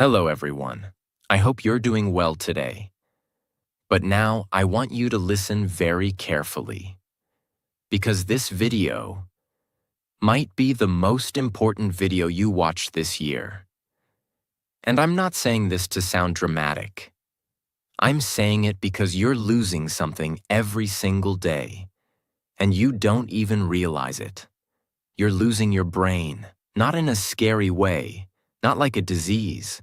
Hello everyone. I hope you're doing well today. But now I want you to listen very carefully, because this video might be the most important video you watch this year. And I'm not saying this to sound dramatic. I'm saying it because you're losing something every single day, and you don't even realize it. You're losing your brain, not in a scary way, not like a disease.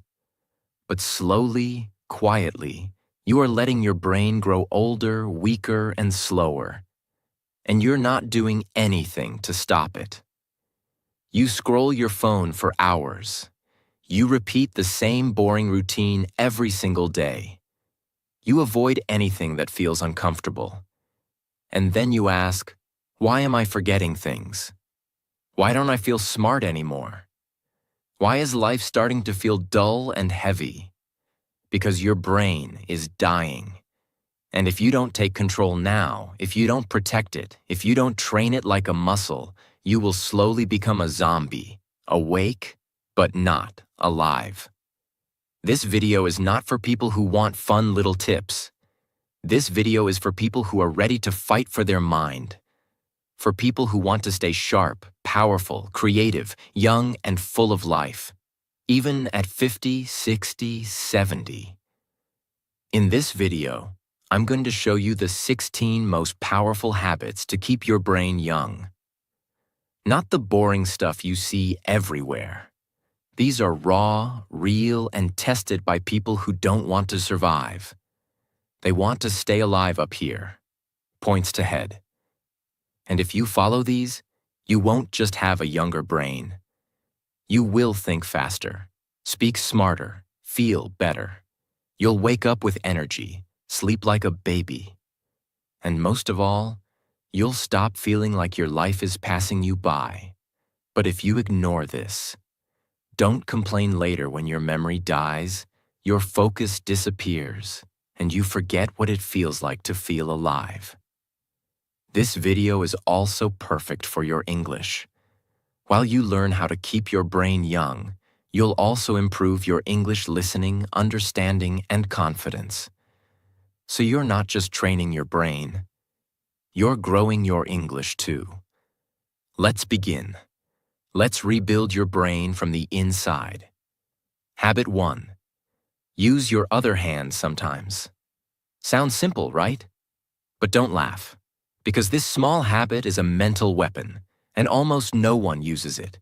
But slowly, quietly, you are letting your brain grow older, weaker, and slower. And you're not doing anything to stop it. You scroll your phone for hours. You repeat the same boring routine every single day. You avoid anything that feels uncomfortable. And then you ask, why am I forgetting things? Why don't I feel smart anymore? Why is life starting to feel dull and heavy? Because your brain is dying. And if you don't take control now, if you don't protect it, if you don't train it like a muscle, you will slowly become a zombie, awake, but not alive. This video is not for people who want fun little tips. This video is for people who are ready to fight for their mind. For people who want to stay sharp, powerful, creative, young, and full of life. Even at 50, 60, 70. In this video, I'm going to show you the 16 most powerful habits to keep your brain young. Not the boring stuff you see everywhere. These are raw, real, and tested by people who don't want to survive. They want to stay alive up here. Points to head. And if you follow these, you won't just have a younger brain. You will think faster, speak smarter, feel better. You'll wake up with energy, sleep like a baby. And most of all, you'll stop feeling like your life is passing you by. But if you ignore this, don't complain later when your memory dies, your focus disappears, and you forget what it feels like to feel alive. This video is also perfect for your English. While you learn how to keep your brain young, you'll also improve your English listening, understanding, and confidence. So you're not just training your brain, you're growing your English too. Let's begin. Let's rebuild your brain from the inside. Habit 1. Use your other hand sometimes. Sounds simple, right? But don't laugh, because this small habit is a mental weapon, and almost no one uses it.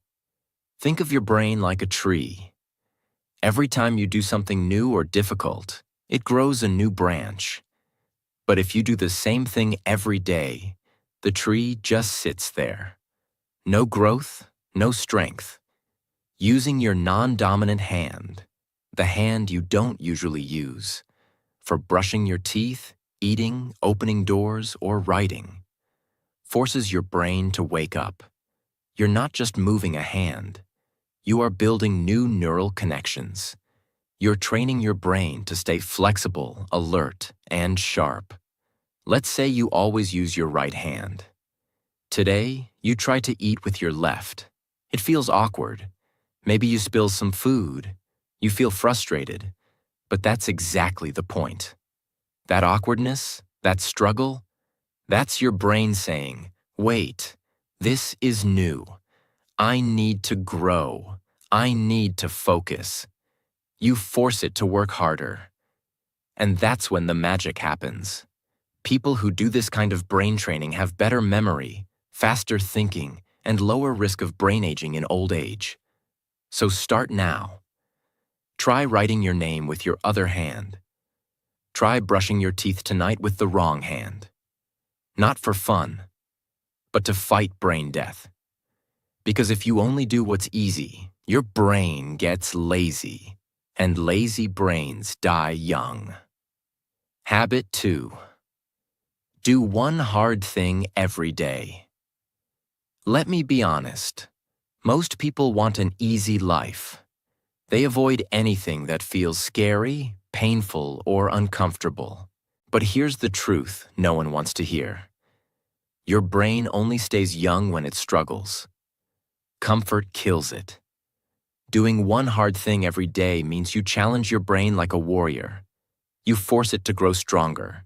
Think of your brain like a tree. Every time you do something new or difficult, it grows a new branch. But if you do the same thing every day, the tree just sits there. No growth, no strength. Using your non-dominant hand, the hand you don't usually use, for brushing your teeth, eating, opening doors, or writing, forces your brain to wake up. You're not just moving a hand. You are building new neural connections. You're training your brain to stay flexible, alert, and sharp. Let's say you always use your right hand. Today, you try to eat with your left. It feels awkward. Maybe you spill some food. You feel frustrated. But that's exactly the point. That awkwardness, that struggle, that's your brain saying, wait, this is new. I need to grow. I need to focus. You force it to work harder. And that's when the magic happens. People who do this kind of brain training have better memory, faster thinking, and lower risk of brain aging in old age. So start now. Try writing your name with your other hand. Try brushing your teeth tonight with the wrong hand. Not for fun, but to fight brain death. Because if you only do what's easy, your brain gets lazy, and lazy brains die young. Habit 2. Do one hard thing every day. Let me be honest. Most people want an easy life. They avoid anything that feels scary, painful, or uncomfortable. But here's the truth no one wants to hear. Your brain only stays young when it struggles. Comfort kills it. Doing one hard thing every day means you challenge your brain like a warrior. You force it to grow stronger.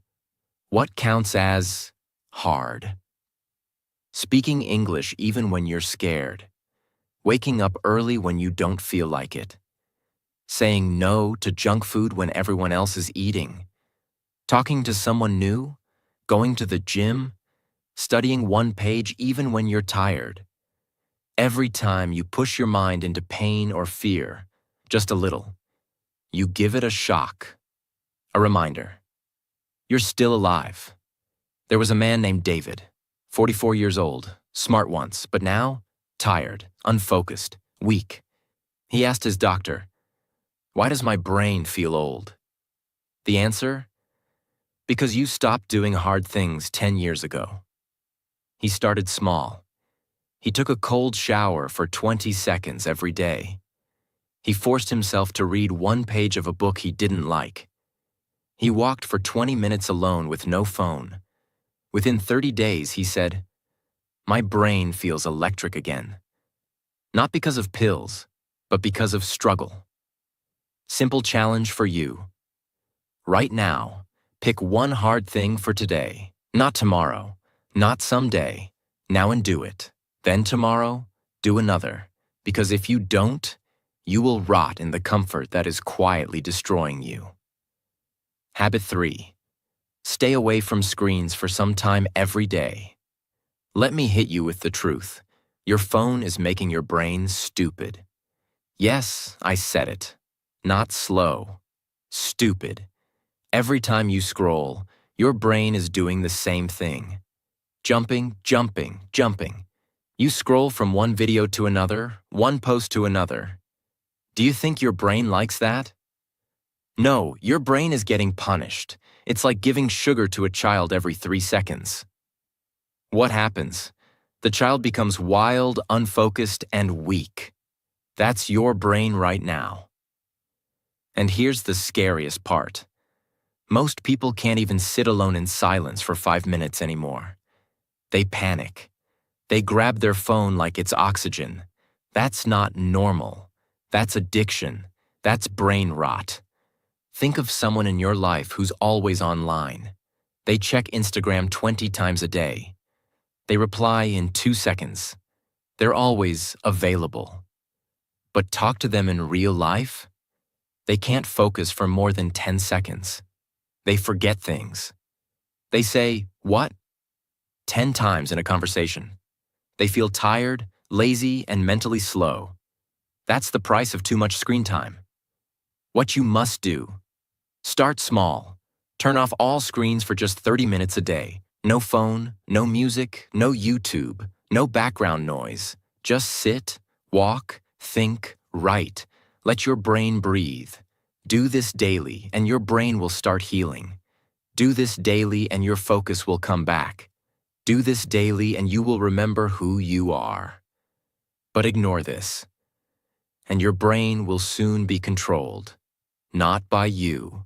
What counts as hard? Speaking English even when you're scared. Waking up early when you don't feel like it. Saying no to junk food when everyone else is eating. Talking to someone new. Going to the gym. Studying one page even when you're tired. Every time you push your mind into pain or fear, just a little, you give it a shock. A reminder. You're still alive. There was a man named David, 44 years old, smart once, but now tired, unfocused, weak. He asked his doctor, "Why does my brain feel old?" The answer? Because you stopped doing hard things 10 years ago. He started small. He took a cold shower for 20 seconds every day. He forced himself to read one page of a book he didn't like. He walked for 20 minutes alone with no phone. Within 30 days, he said, "My brain feels electric again." Not because of pills, but because of struggle. Simple challenge for you. Right now, pick one hard thing for today, not tomorrow, not someday. Now and do it. Then tomorrow, do another. Because if you don't, you will rot in the comfort that is quietly destroying you. Habit 3. Stay away from screens for some time every day. Let me hit you with the truth. Your phone is making your brain stupid. Yes, I said it. Not slow. Stupid. Every time you scroll, your brain is doing the same thing. Jumping, jumping, jumping. You scroll from one video to another, one post to another. Do you think your brain likes that? No, your brain is getting punished. It's like giving sugar to a child every 3 seconds. What happens? The child becomes wild, unfocused, and weak. That's your brain right now. And here's the scariest part. Most people can't even sit alone in silence for 5 minutes anymore. They panic. They grab their phone like it's oxygen. That's not normal. That's addiction. That's brain rot. Think of someone in your life who's always online. They check Instagram 20 times a day. They reply in 2 seconds. They're always available. But talk to them in real life? They can't focus for more than 10 seconds. They forget things. They say, "What?" 10 times in a conversation. They feel tired, lazy, and mentally slow. That's the price of too much screen time. What you must do: start small. Turn off all screens for just 30 minutes a day. No phone, no music, no YouTube, no background noise. Just sit, walk, think, write. Let your brain breathe. Do this daily, and your brain will start healing. Do this daily, and your focus will come back. Do this daily, and you will remember who you are. But ignore this, and your brain will soon be controlled, not by you,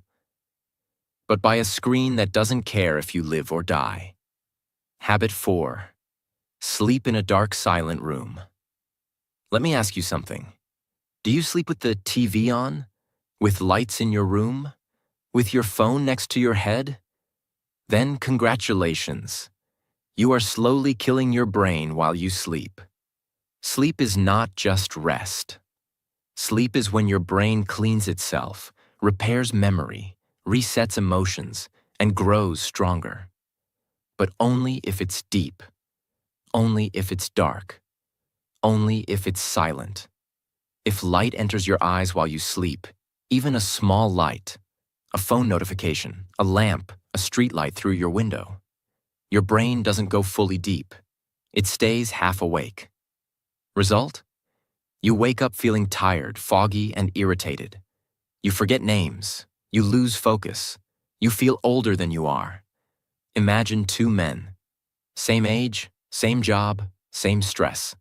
but by a screen that doesn't care if you live or die. Habit 4. Sleep in a dark, silent room. Let me ask you something. Do you sleep with the TV on? With lights in your room? With your phone next to your head? Then congratulations. You are slowly killing your brain while you sleep. Sleep is not just rest. Sleep is when your brain cleans itself, repairs memory, resets emotions, and grows stronger. But only if it's deep. Only if it's dark. Only if it's silent. If light enters your eyes while you sleep, even a small light, a phone notification, a lamp, a street light through your window, your brain doesn't go fully deep. It stays half awake. Result? You wake up feeling tired, foggy, and irritated. You forget names. You lose focus. You feel older than you are. Imagine 2 men. Same age, same job, same stress.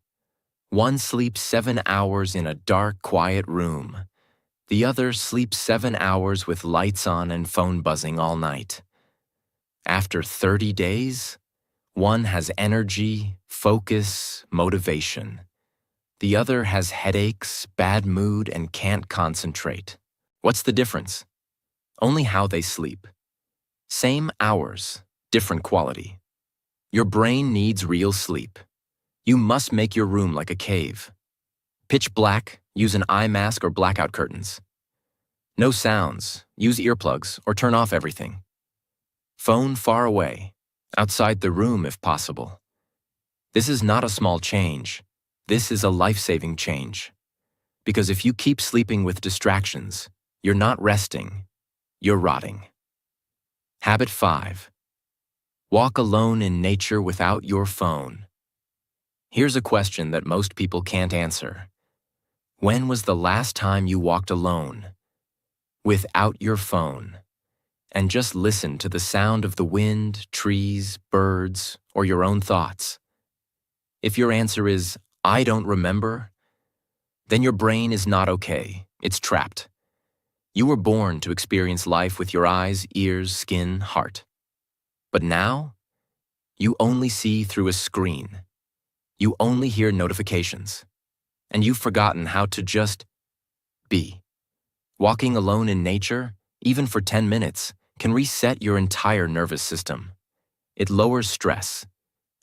One sleeps 7 hours in a dark, quiet room. The other sleeps 7 hours with lights on and phone buzzing all night. After 30 days, one has energy, focus, motivation. The other has headaches, bad mood, and can't concentrate. What's the difference? Only how they sleep. Same hours, different quality. Your brain needs real sleep. You must make your room like a cave. Pitch black, use an eye mask or blackout curtains. No sounds, use earplugs or turn off everything. Phone far away, outside the room if possible. This is not a small change. This is a life-saving change. Because if you keep sleeping with distractions, you're not resting, you're rotting. Habit 5. Walk alone in nature without your phone. Here's a question that most people can't answer. When was the last time you walked alone, without your phone, and just listened to the sound of the wind, trees, birds, or your own thoughts? If your answer is, I don't remember, then your brain is not okay. It's trapped. You were born to experience life with your eyes, ears, skin, heart. But now, you only see through a screen. You only hear notifications. And you've forgotten how to just be. Walking alone in nature, even for 10 minutes, can reset your entire nervous system. It lowers stress.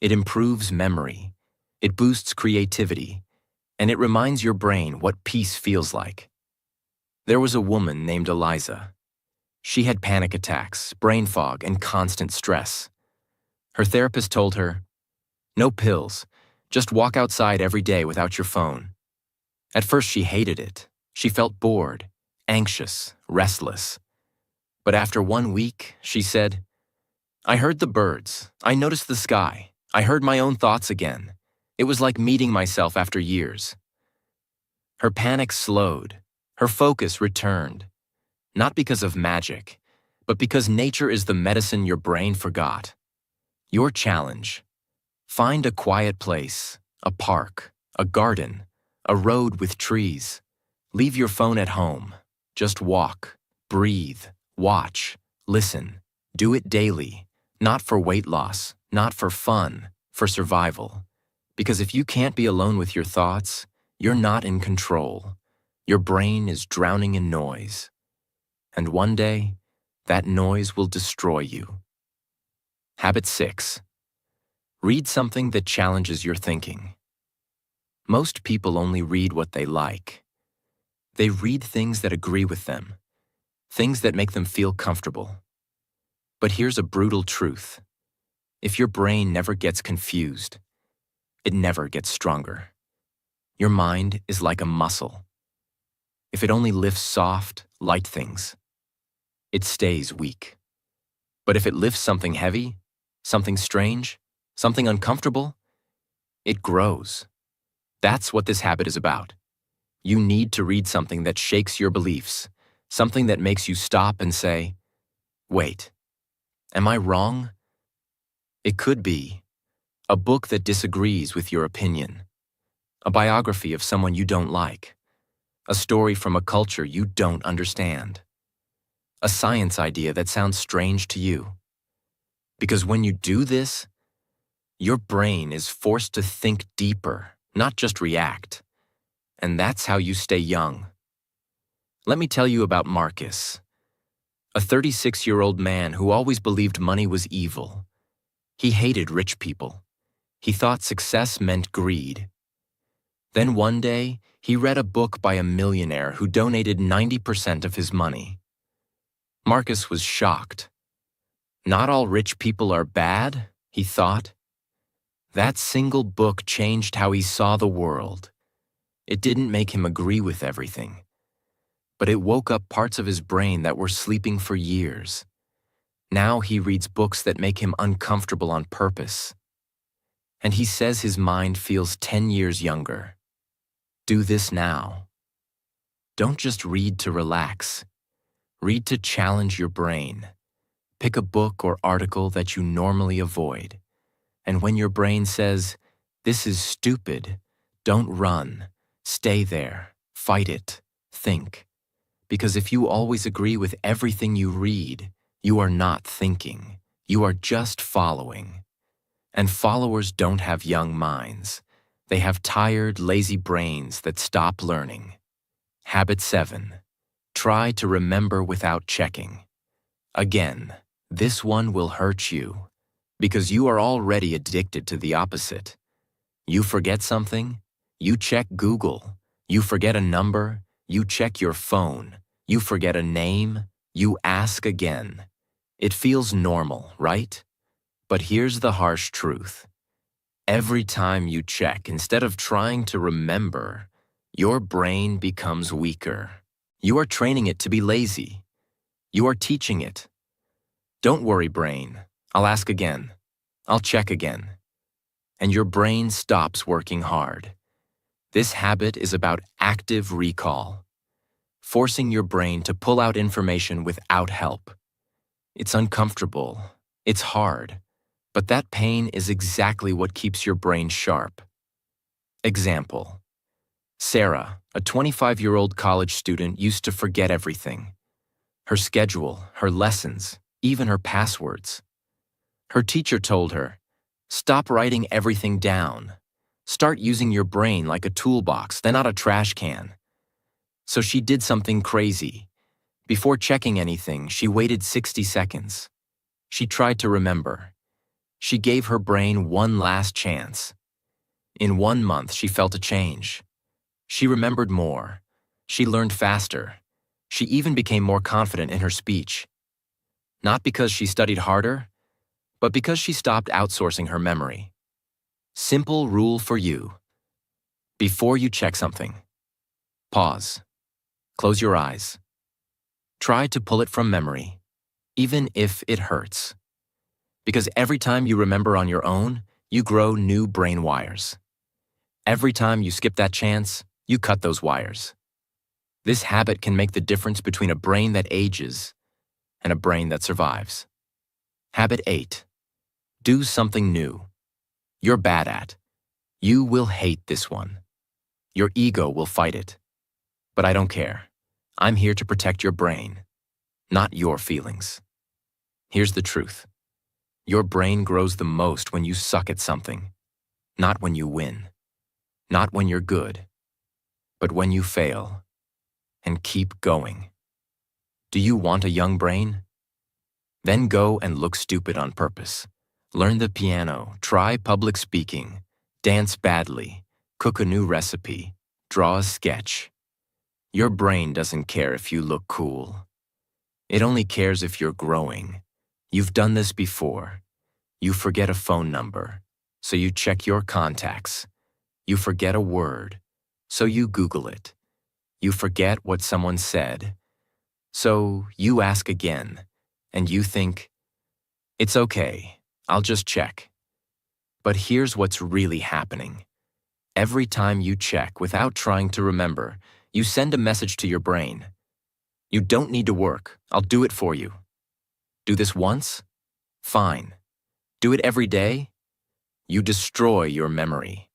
It improves memory. It boosts creativity. And it reminds your brain what peace feels like. There was a woman named Eliza. She had panic attacks, brain fog, and constant stress. Her therapist told her, "No pills, just walk outside every day without your phone." At first she hated it. She felt bored, anxious, restless. But after 1 week, she said, "I heard the birds, I noticed the sky, I heard my own thoughts again. It was like meeting myself after years." Her panic slowed. Her focus returned, not because of magic, but because nature is the medicine your brain forgot. Your challenge: find a quiet place, a park, a garden, a road with trees. Leave your phone at home. Just walk, breathe, watch, listen. Do it daily, not for weight loss, not for fun, for survival. Because if you can't be alone with your thoughts, you're not in control. Your brain is drowning in noise. And one day, that noise will destroy you. Habit 6. Read something that challenges your thinking. Most people only read what they like. They read things that agree with them, things that make them feel comfortable. But here's a brutal truth. If your brain never gets confused, it never gets stronger. Your mind is like a muscle. If it only lifts soft, light things, it stays weak. But if it lifts something heavy, something strange, something uncomfortable, it grows. That's what this habit is about. You need to read something that shakes your beliefs, something that makes you stop and say, "Wait, am I wrong?" It could be a book that disagrees with your opinion, a biography of someone you don't like, a story from a culture you don't understand, a science idea that sounds strange to you. Because when you do this, your brain is forced to think deeper, not just react. And that's how you stay young. Let me tell you about Marcus, a 36-year-old man who always believed money was evil. He hated rich people. He thought success meant greed. Then one day, he read a book by a millionaire who donated 90% of his money. Marcus was shocked. Not all rich people are bad, he thought. That single book changed how he saw the world. It didn't make him agree with everything, but it woke up parts of his brain that were sleeping for years. Now he reads books that make him uncomfortable on purpose. And he says his mind feels 10 years younger. Do this now. Don't just read to relax. Read to challenge your brain. Pick a book or article that you normally avoid. And when your brain says, "This is stupid," don't run. Stay there. Fight it. Think. Because if you always agree with everything you read, you are not thinking. You are just following. And followers don't have young minds. They have tired, lazy brains that stop learning. Habit 7. Try to remember without checking. Again, this one will hurt you because you are already addicted to the opposite. You forget something, you check Google. You forget a number, you check your phone. You forget a name, you ask again. It feels normal, right? But here's the harsh truth. Every time you check, instead of trying to remember, your brain becomes weaker. You are training it to be lazy. You are teaching it. Don't worry, brain. I'll ask again. I'll check again. And your brain stops working hard. This habit is about active recall, forcing your brain to pull out information without help. It's uncomfortable. It's hard. But that pain is exactly what keeps your brain sharp. Example. Sarah, a 25-year-old college student, used to forget everything. Her schedule, her lessons, even her passwords. Her teacher told her, "Stop writing everything down. Start using your brain like a toolbox, then not a trash can." So she did something crazy. Before checking anything, she waited 60 seconds. She tried to remember. She gave her brain one last chance. In 1 month, she felt a change. She remembered more. She learned faster. She even became more confident in her speech. Not because she studied harder, but because she stopped outsourcing her memory. Simple rule for you. Before you check something, pause. Close your eyes. Try to pull it from memory, even if it hurts. Because every time you remember on your own, you grow new brain wires. Every time you skip that chance, you cut those wires. This habit can make the difference between a brain that ages and a brain that survives. Habit 8. Do something new. You're bad at. You will hate this one. Your ego will fight it. But I don't care. I'm here to protect your brain, not your feelings. Here's the truth. Your brain grows the most when you suck at something, not when you win, not when you're good, but when you fail. And keep going. Do you want a young brain? Then go and look stupid on purpose. Learn the piano, try public speaking, dance badly, cook a new recipe, draw a sketch. Your brain doesn't care if you look cool. It only cares if you're growing. You've done this before. You forget a phone number, so you check your contacts. You forget a word, so you Google it. You forget what someone said, so you ask again, and you think, "It's okay, I'll just check." But here's what's really happening. Every time you check without trying to remember, you send a message to your brain. You don't need to work, I'll do it for you. Do this once? Fine. Do it every day? You destroy your memory.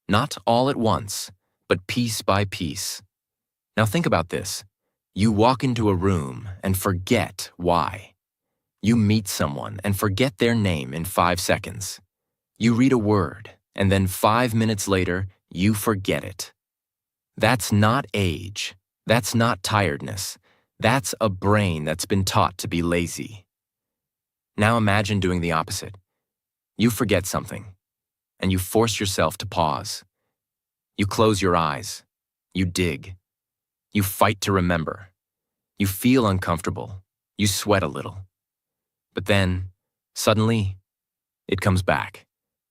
Not all at once, but piece by piece. Now think about this. You walk into a room and forget why. You meet someone and forget their name in 5 seconds. You read a word, and then 5 minutes later, you forget it. That's not age. That's not tiredness. That's a brain that's been taught to be lazy. Now imagine doing the opposite. You forget something, and you force yourself to pause. You close your eyes. You dig. You fight to remember. You feel uncomfortable. You sweat a little. But then, suddenly, it comes back.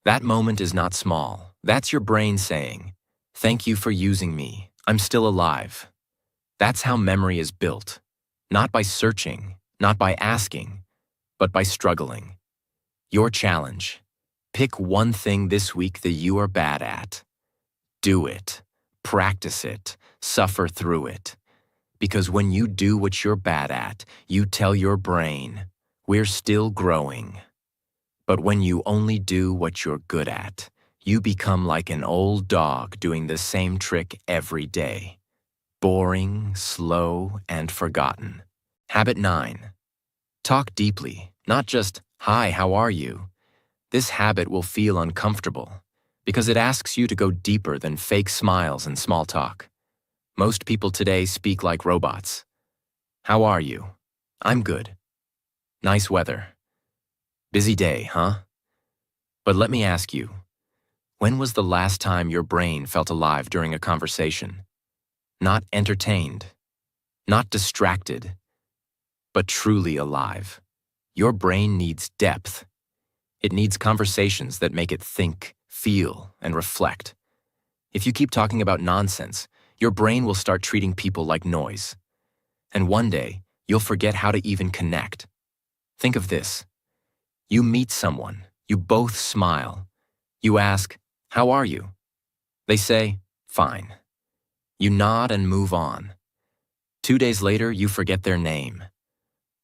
That moment is not small. That's your brain saying, "Thank you for using me. I'm still alive." That's how memory is built. Not by searching, not by asking, but by struggling. Your challenge. Pick one thing this week that you are bad at. Do it. Practice it. Suffer through it. Because when you do what you're bad at, you tell your brain, "We're still growing." But when you only do what you're good at, you become like an old dog doing the same trick every day. Boring, slow, and forgotten. Habit 9. Talk deeply, not just, "Hi, how are you?" This habit will feel uncomfortable, because it asks you to go deeper than fake smiles and small talk. Most people today speak like robots. How are you? I'm good. Nice weather. Busy day, huh? But let me ask you, when was the last time your brain felt alive during a conversation? Not entertained, not distracted, but truly alive. Your brain needs depth. It needs conversations that make it think, feel, and reflect. If you keep talking about nonsense, your brain will start treating people like noise. And one day, you'll forget how to even connect. Think of this. You meet someone, you both smile. You ask, "How are you?" They say, "Fine." You nod and move on. 2 days later, you forget their name.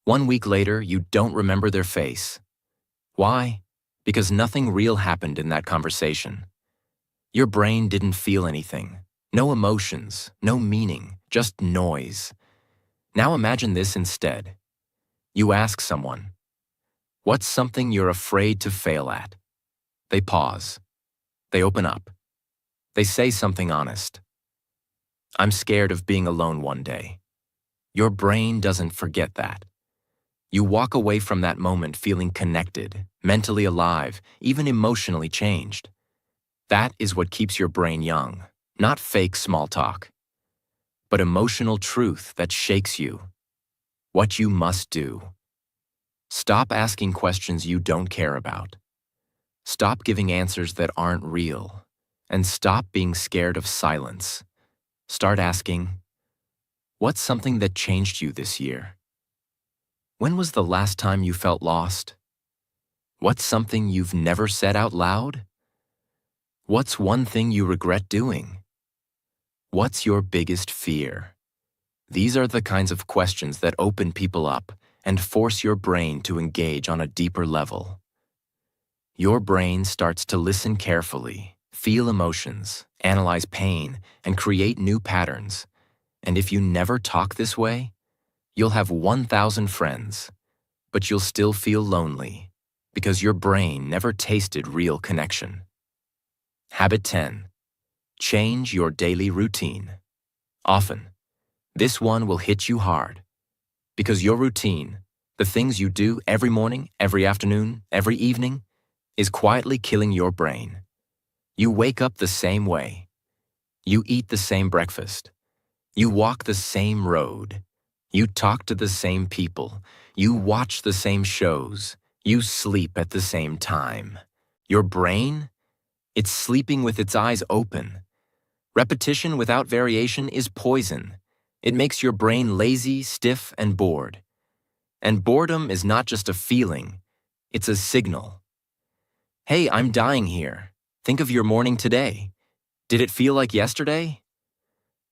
1 week later, you don't remember their face. Why? Because nothing real happened in that conversation. Your brain didn't feel anything. No emotions, no meaning, just noise. Now imagine this instead. You ask someone, "What's something you're afraid to fail at?" They pause. They open up. They say something honest. "I'm scared of being alone one day." Your brain doesn't forget that. You walk away from that moment feeling connected, mentally alive, even emotionally changed. That is what keeps your brain young, not fake small talk, but emotional truth that shakes you. What you must do. Stop asking questions you don't care about. Stop giving answers that aren't real. And stop being scared of silence. Start asking, what's something that changed you this year? When was the last time you felt lost? What's something you've never said out loud? What's one thing you regret doing? What's your biggest fear? These are the kinds of questions that open people up and force your brain to engage on a deeper level. Your brain starts to listen carefully, feel emotions, analyze pain, and create new patterns. And if you never talk this way, you'll have 1,000 friends, but you'll still feel lonely because your brain never tasted real connection. Habit 10. Change your daily routine. Often, this one will hit you hard because your routine, the things you do every morning, every afternoon, every evening, is quietly killing your brain. You wake up the same way. You eat the same breakfast. You walk the same road. You talk to the same people. You watch the same shows. You sleep at the same time. Your brain? It's sleeping with its eyes open. Repetition without variation is poison. It makes your brain lazy, stiff, and bored. And boredom is not just a feeling, it's a signal. Hey, I'm dying here. Think of your morning today. Did it feel like yesterday?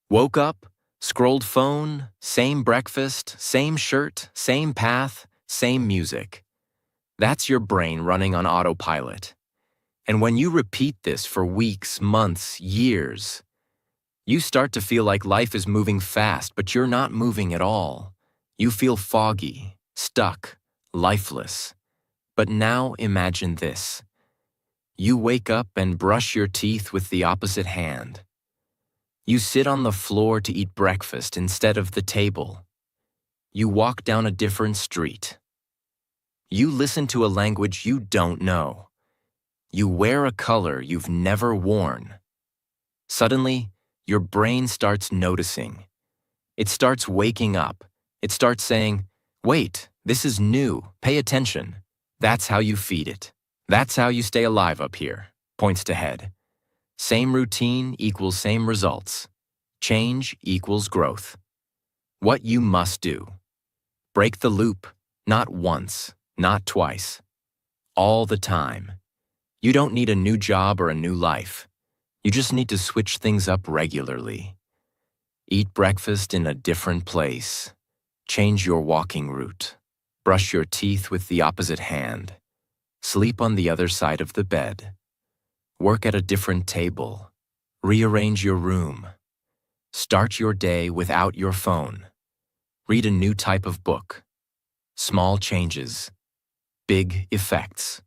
Woke up, scrolled phone, same breakfast, same shirt, same path, same music. That's your brain running on autopilot. And when you repeat this for weeks, months, years, you start to feel like life is moving fast, but you're not moving at all. You feel foggy, stuck, lifeless. But now imagine this. You wake up and brush your teeth with the opposite hand. You sit on the floor to eat breakfast instead of the table. You walk down a different street. You listen to a language you don't know. You wear a color you've never worn. Suddenly, your brain starts noticing. It starts waking up. It starts saying, "Wait, this is new. Pay attention." That's how you feed it. That's how you stay alive up here. Points to head. Same routine equals same results. Change equals growth. What you must do. Break the loop, not once, not twice. All the time. You don't need a new job or a new life. You just need to switch things up regularly. Eat breakfast in a different place. Change your walking route. Brush your teeth with the opposite hand. Sleep on the other side of the bed. Work at a different table. Rearrange your room. Start your day without your phone. Read a new type of book. Small changes. Big effects.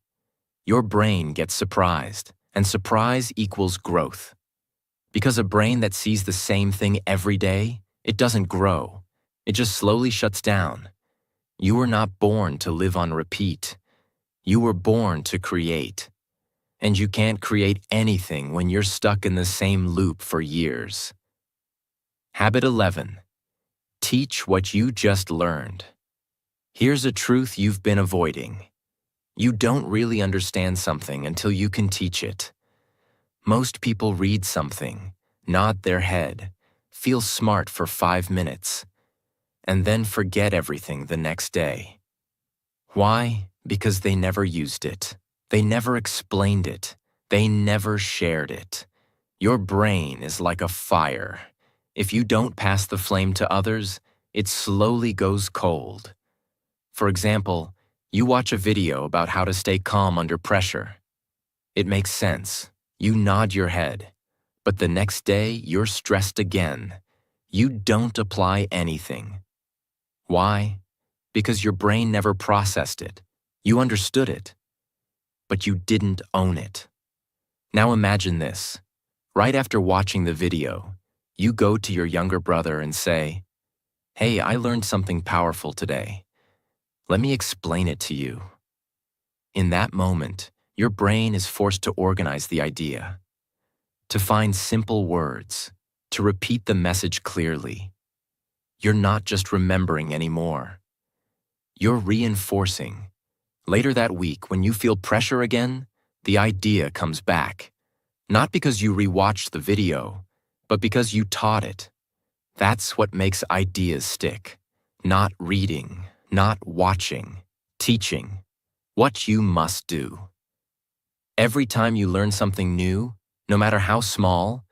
Your brain gets surprised, And surprise equals growth. Because a brain that sees the same thing every day, it doesn't grow. It just slowly shuts down. You were not born to live on repeat. You were born to create. And you can't create anything when you're stuck in the same loop for years. Habit 11. Teach what you just learned. Here's a truth you've been avoiding. You don't really understand something until you can teach it. Most people read something, nod their head, feel smart for 5 minutes, and then forget everything the next day. Why? Because they never used it. They never explained it. They never shared it. Your brain is like a fire. If you don't pass the flame to others, it slowly goes cold. For example, you watch a video about how to stay calm under pressure. It makes sense. You nod your head. But the next day, you're stressed again. You don't apply anything. Why? Because your brain never processed it. You understood it, but you didn't own it. Now imagine this. Right after watching the video, you go to your younger brother and say, "Hey, I learned something powerful today. Let me explain it to you." In that moment, your brain is forced to organize the idea, to find simple words, to repeat the message clearly. You're not just remembering anymore. You're reinforcing. Later that week, when you feel pressure again, the idea comes back. Not because you rewatched the video, but because you taught it. That's what makes ideas stick. Not reading, not watching, teaching. What you must do. Every time you learn something new, no matter how small,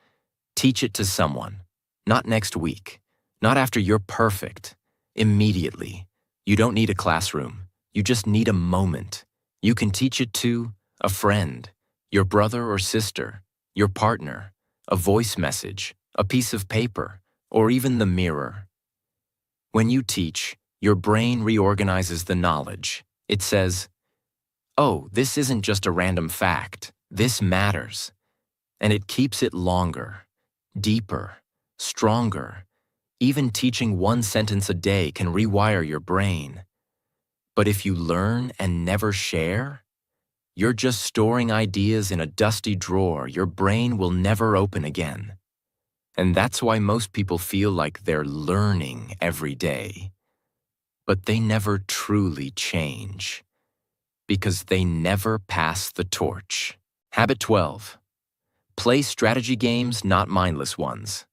teach it to someone. Not next week, not after you're perfect. Immediately. You don't need a classroom. You just need a moment. You can teach it to a friend, your brother or sister, your partner, a voice message, a piece of paper, or even the mirror. When you teach, your brain reorganizes the knowledge. It says, "Oh, this isn't just a random fact. This matters." And it keeps it longer, deeper, stronger. Even teaching one sentence a day can rewire your brain. But if you learn and never share, you're just storing ideas in a dusty drawer your brain will never open again. And that's why most people feel like they're learning every day. But they never truly change, because they never pass the torch. Habit 12. Play strategy games, not mindless ones.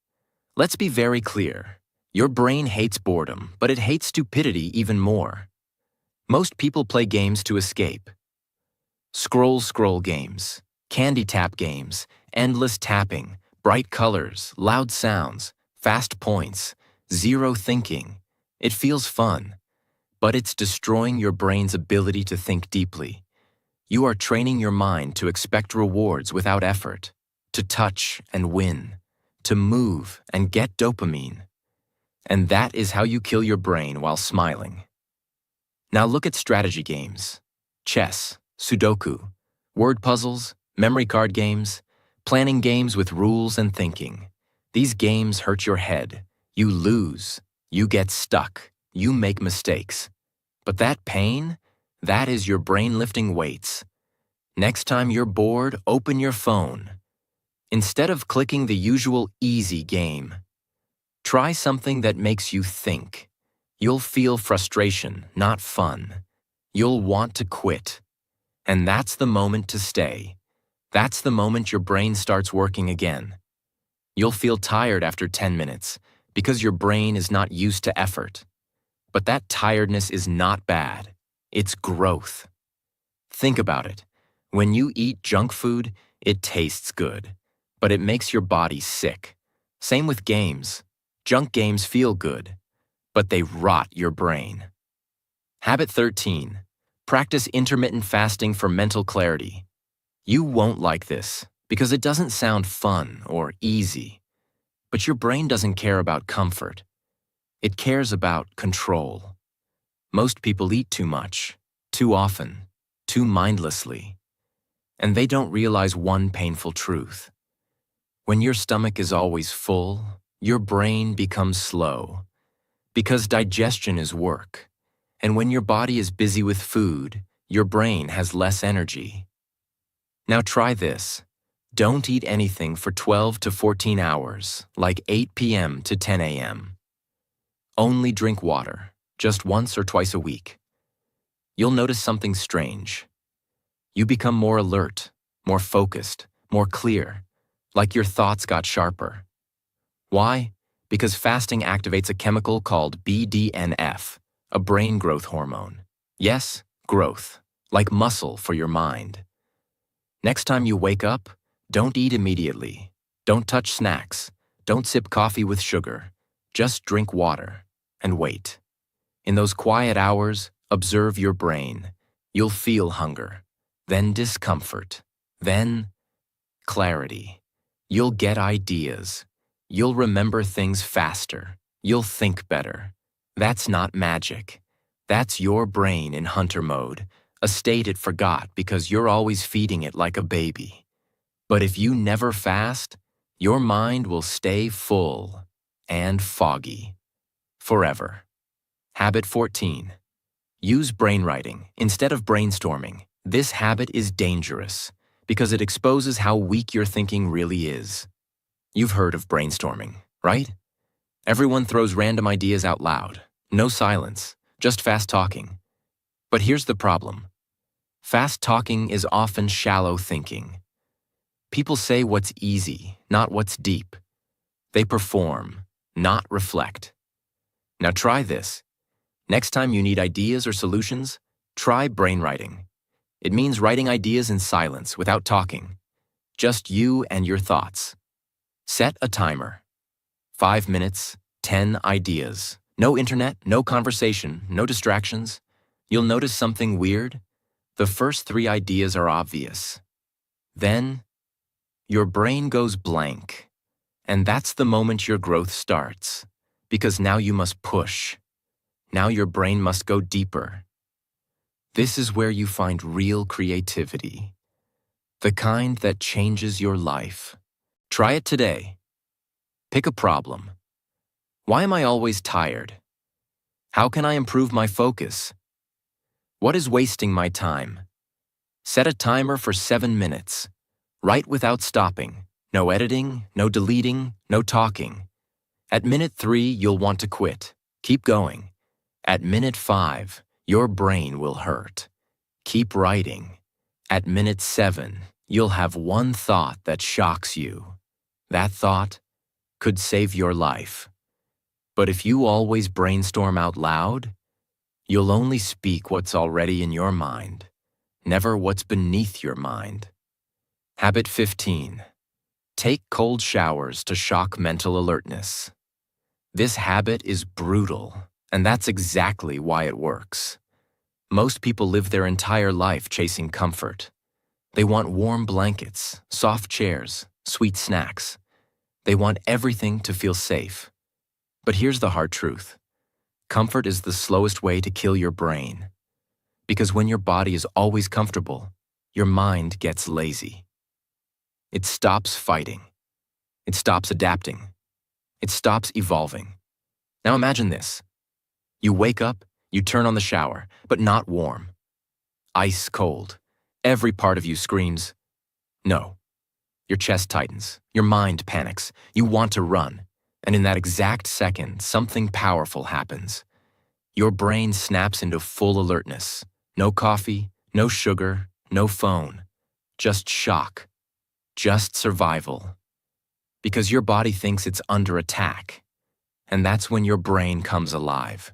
Let's be very clear. Your brain hates boredom, but it hates stupidity even more. Most people play games to escape. Scroll games, candy tap games, endless tapping, bright colors, loud sounds, fast points, zero thinking. It feels fun, but it's destroying your brain's ability to think deeply. You are training your mind to expect rewards without effort, to touch and win, to move and get dopamine. And that is how you kill your brain while smiling. Now look at strategy games. Chess, Sudoku, word puzzles, memory card games, planning games with rules and thinking. These games hurt your head. You lose. You get stuck. You make mistakes. But that pain, that is your brain lifting weights. Next time you're bored, open your phone. Instead of clicking the usual easy game, try something that makes you think. You'll feel frustration, not fun. You'll want to quit. And that's the moment to stay. That's the moment your brain starts working again. You'll feel tired after 10 minutes because your brain is not used to effort. But that tiredness is not bad. It's growth. Think about it. When you eat junk food, it tastes good, but it makes your body sick. Same with games. Junk games feel good, but they rot your brain. Habit 13. Practice intermittent fasting for mental clarity. You won't like this because it doesn't sound fun or easy. But your brain doesn't care about comfort. It cares about control. Most people eat too much, too often, too mindlessly. and they don't realize one painful truth. When your stomach is always full, your brain becomes slow, because digestion is work. And when your body is busy with food, your brain has less energy. Now try this. Don't eat anything for 12 to 14 hours, like 8 p.m. to 10 a.m. Only drink water, just once or twice a week. You'll notice something strange. You become more alert, more focused, more clear, like your thoughts got sharper. Why? Because fasting activates a chemical called BDNF, a brain growth hormone. Yes, growth, like muscle for your mind. Next time you wake up, don't eat immediately. Don't touch snacks. Don't sip coffee with sugar. Just drink water and wait. In those quiet hours, observe your brain. You'll feel hunger, then discomfort, then clarity. You'll get ideas. You'll remember things faster. You'll think better. That's not magic. That's your brain in hunter mode, a state it forgot because you're always feeding it like a baby. But if you never fast, your mind will stay full and foggy forever. Habit 14. Use brainwriting instead of brainstorming. This habit is dangerous because it exposes how weak your thinking really is. You've heard of brainstorming, right? Everyone throws random ideas out loud. No silence, just fast talking. But here's the problem. Fast talking is often shallow thinking. People say what's easy, not what's deep. They perform, not reflect. Now try this. Next time you need ideas or solutions, try brainwriting. It means writing ideas in silence without talking. Just you and your thoughts. Set a timer. 5 minutes, 10 ideas. No internet, no conversation, no distractions. You'll notice something weird. The first 3 ideas are obvious. Then, your brain goes blank. And that's the moment your growth starts. Because now you must push. Now your brain must go deeper. This is where you find real creativity. The kind that changes your life. Try it today. Pick a problem. Why am I always tired? How can I improve my focus? What is wasting my time? Set a timer for 7 minutes. Write without stopping. No editing, no deleting, no talking. At minute 3, you'll want to quit. Keep going. At minute 5, your brain will hurt. Keep writing. At minute 7, you'll have one thought that shocks you. That thought could save your life. But if you always brainstorm out loud, you'll only speak what's already in your mind, never what's beneath your mind. Habit 15. Take cold showers to shock mental alertness. This habit is brutal, and that's exactly why it works. Most people live their entire life chasing comfort. They want warm blankets, soft chairs, sweet snacks. They want everything to feel safe. But here's the hard truth. Comfort is the slowest way to kill your brain. Because when your body is always comfortable, your mind gets lazy. It stops fighting. It stops adapting. It stops evolving. Now imagine this. You wake up, you turn on the shower, but not warm. Ice cold. Every part of you screams, no. Your chest tightens. Your mind panics. You want to run. And in that exact second, something powerful happens. Your brain snaps into full alertness. No coffee, no sugar, no phone. Just shock. Just survival. Because your body thinks it's under attack. And that's when your brain comes alive.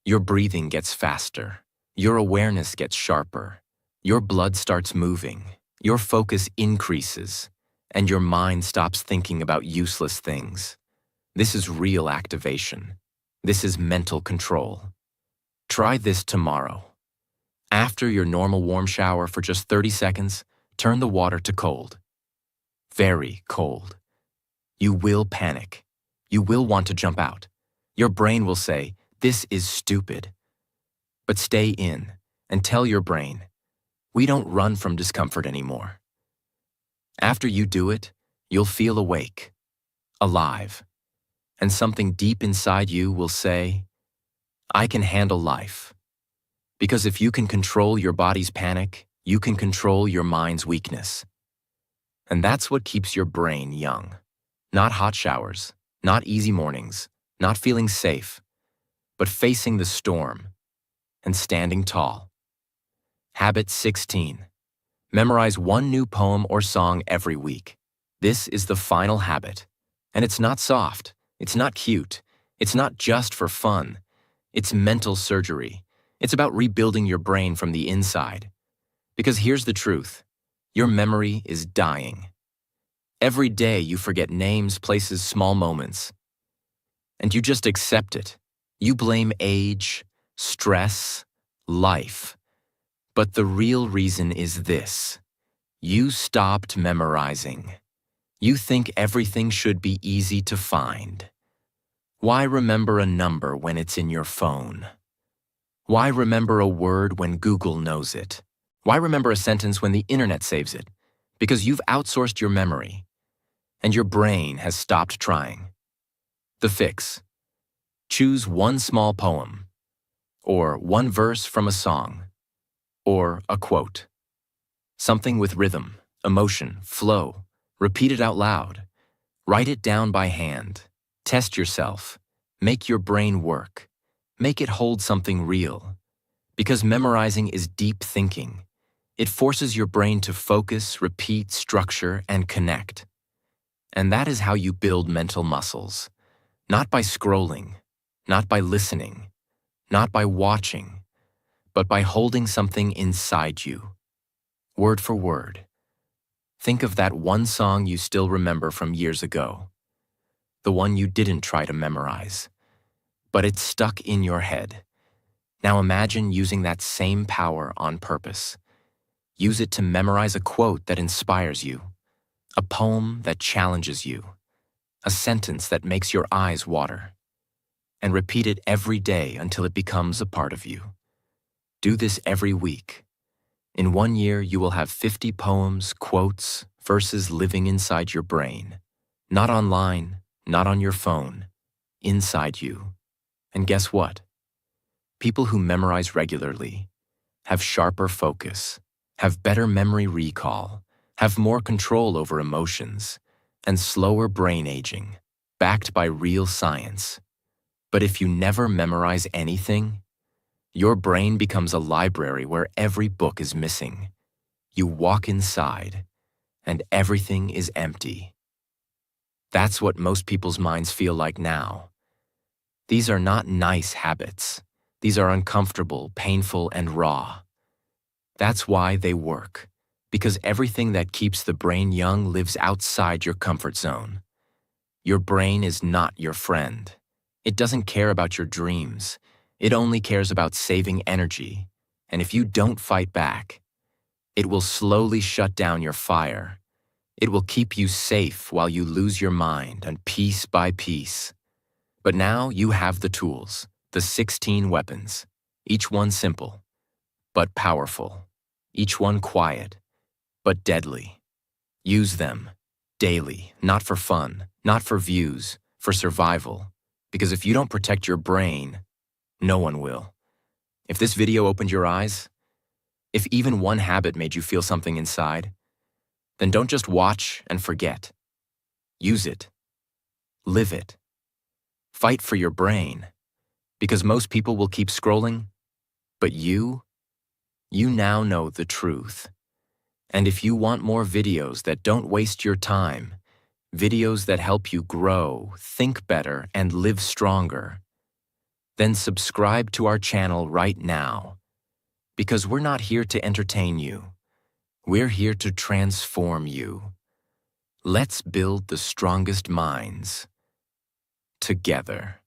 Your breathing gets faster. Your awareness gets sharper. Your blood starts moving. Your focus increases. And your mind stops thinking about useless things. This is real activation. This is mental control. Try this tomorrow. After your normal warm shower for just 30 seconds, turn the water to cold. Very cold. You will panic. You will want to jump out. Your brain will say, "This is stupid." But stay in and tell your brain, We don't run from discomfort anymore. After you do it, you'll feel awake, alive, and something deep inside you will say, I can handle life. Because if you can control your body's panic, you can control your mind's weakness. And that's what keeps your brain young. Not hot showers, not easy mornings, not feeling safe, but facing the storm and standing tall. Habit 16. Memorize one new poem or song every week. This is the final habit. And it's not soft, it's not cute, it's not just for fun. It's mental surgery. It's about rebuilding your brain from the inside. Because here's the truth. Your memory is dying. Every day you forget names, places, small moments. And you just accept it. You blame age, stress, life. But the real reason is this. You stopped memorizing. You think everything should be easy to find. Why remember a number when it's in your phone? Why remember a word when Google knows it? Why remember a sentence when the internet saves it? Because you've outsourced your memory, and your brain has stopped trying. The fix. Choose one small poem, or one verse from a song, or a quote. Something with rhythm, emotion, flow. Repeat it out loud. Write it down by hand. Test yourself. Make your brain work. Make it hold something real. Because memorizing is deep thinking. It forces your brain to focus, repeat, structure, and connect. And that is how you build mental muscles. Not by scrolling, not by listening, not by watching, but by holding something inside you. Word for word. Think of that one song you still remember from years ago. The one you didn't try to memorize, but it's stuck in your head. Now imagine using that same power on purpose. Use it to memorize a quote that inspires you, a poem that challenges you, a sentence that makes your eyes water. And repeat it every day until it becomes a part of you. Do this every week. In 1 year, you will have 50 poems, quotes, verses living inside your brain. Not online, not on your phone, inside you. And guess what? People who memorize regularly have sharper focus, have better memory recall, have more control over emotions, and slower brain aging, backed by real science. But if you never memorize anything, your brain becomes a library where every book is missing. You walk inside, and everything is empty. That's what most people's minds feel like now. These are not nice habits. These are uncomfortable, painful, and raw. That's why they work, because everything that keeps the brain young lives outside your comfort zone. Your brain is not your friend. It doesn't care about your dreams. It only cares about saving energy. And if you don't fight back, it will slowly shut down your fire. It will keep you safe while you lose your mind, and piece by piece. But now you have the tools, the 16 weapons, each one simple, but powerful, each one quiet, but deadly. Use them daily, not for fun, not for views, for survival. Because if you don't protect your brain, no one will. If this video opened your eyes, if even one habit made you feel something inside, then don't just watch and forget. Use it. Live it. Fight for your brain. Because most people will keep scrolling, but you now know the truth. And if you want more videos that don't waste your time, videos that help you grow, think better, and live stronger, then subscribe to our channel right now. Because we're not here to entertain you. We're here to transform you. Let's build the strongest minds together.